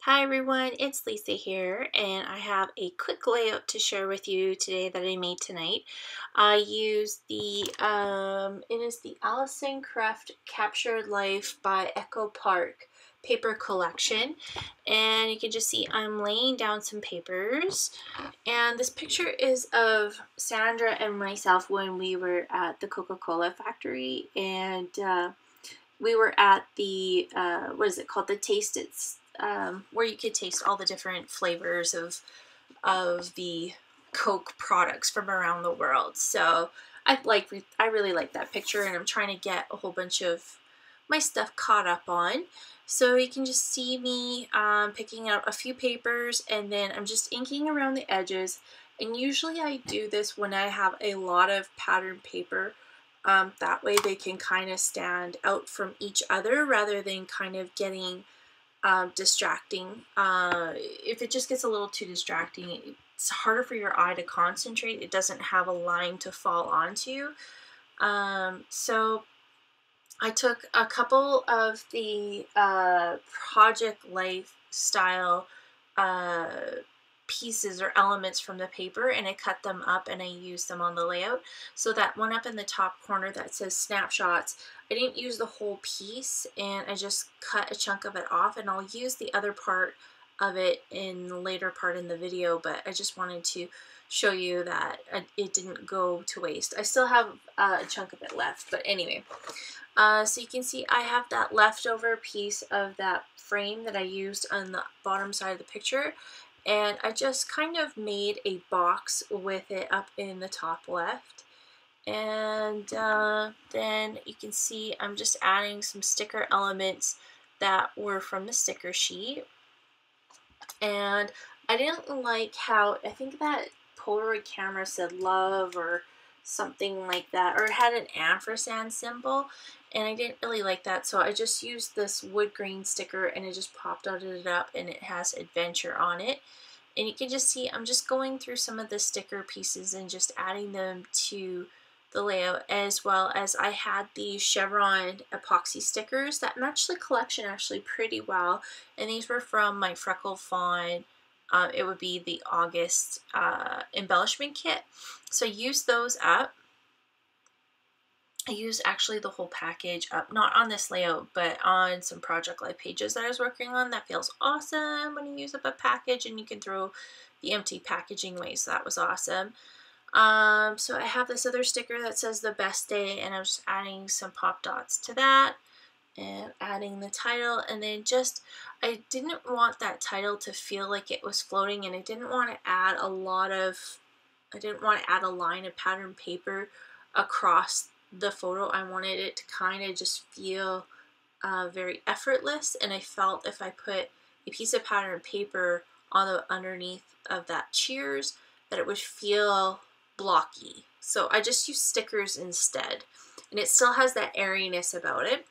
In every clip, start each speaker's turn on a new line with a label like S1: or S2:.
S1: Hi everyone, it's Lisa here, and I have a quick layout to share with you today that I made tonight. I used it is the Allison Craft Captured Life by Echo Park paper collection, and you can just see I'm laying down some papers, and this picture is of Sandra and myself when we were at the Coca-Cola factory, and we were at the, what is it called, the Taste It's, where you could taste all the different flavors of the Coke products from around the world. So I really like that picture, and I'm trying to get a whole bunch of my stuff caught up on. So you can just see me picking out a few papers, and then I'm just inking around the edges. And usually I do this when I have a lot of patterned paper. That way they can kind of stand out from each other rather than kind of getting distracting. If it just gets a little too distracting, it's harder for your eye to concentrate. It doesn't have a line to fall onto. So I took a couple of the Project Life style pieces or elements from the paper, and I cut them up and I used them on the layout. So that one up in the top corner that says snapshots, I didn't use the whole piece, and I just cut a chunk of it off, and I'll use the other part of it in the later part in the video, but I just wanted to show you that it didn't go to waste. I still have a chunk of it left, but anyway. So you can see I have that leftover piece of that frame that I used on the bottom side of the picture, and I just kind of made a box with it up in the top left. And then you can see I'm just adding some sticker elements that were from the sticker sheet. And I didn't like how, I think that Polaroid camera said love or something like that, or it had an ampersand symbol, and I didn't really like that, so I just used this wood grain sticker and I just popped it up, and it has adventure on it. And you can just see I'm just going through some of the sticker pieces and just adding them to the layout, as well as I had the chevron epoxy stickers that match the collection actually pretty well, and these were from my Freckle Fawn. It would be the August embellishment kit. So I used those up. I used actually the whole package up, not on this layout, but on some Project Life pages that I was working on. That feels awesome when you use up a package and you can throw the empty packaging away, so that was awesome. So I have this other sticker that says the best day, and I'm just adding some pop dots to that and adding the title, and then just, I didn't want that title to feel like it was floating, and I didn't want to add a line of patterned paper across the photo. I wanted it to kind of just feel very effortless, and I felt if I put a piece of patterned paper on the underneath of that cheers, that it would feel blocky. So I just used stickers instead, and it still has that airiness about it.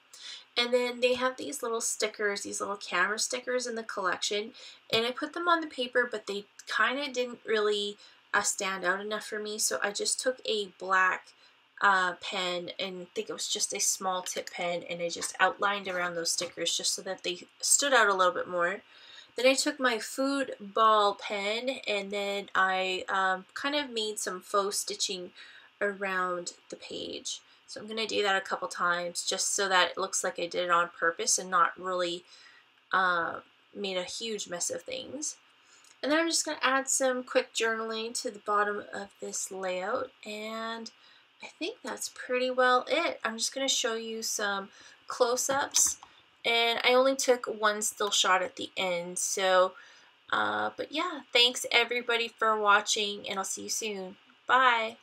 S1: And then they have these little stickers, these little camera stickers in the collection, and I put them on the paper, but they kind of didn't really stand out enough for me, so I just took a black pen, and I think it was just a small tip pen, and I just outlined around those stickers just so that they stood out a little bit more. Then I took my food ball pen, and then I kind of made some faux stitching around the page. So I'm going to do that a couple times just so that it looks like I did it on purpose and not really made a huge mess of things. And then I'm just going to add some quick journaling to the bottom of this layout, and I think that's pretty well it. I'm just going to show you some close-ups, and I only took one still shot at the end. So, but yeah, thanks everybody for watching, and I'll see you soon. Bye!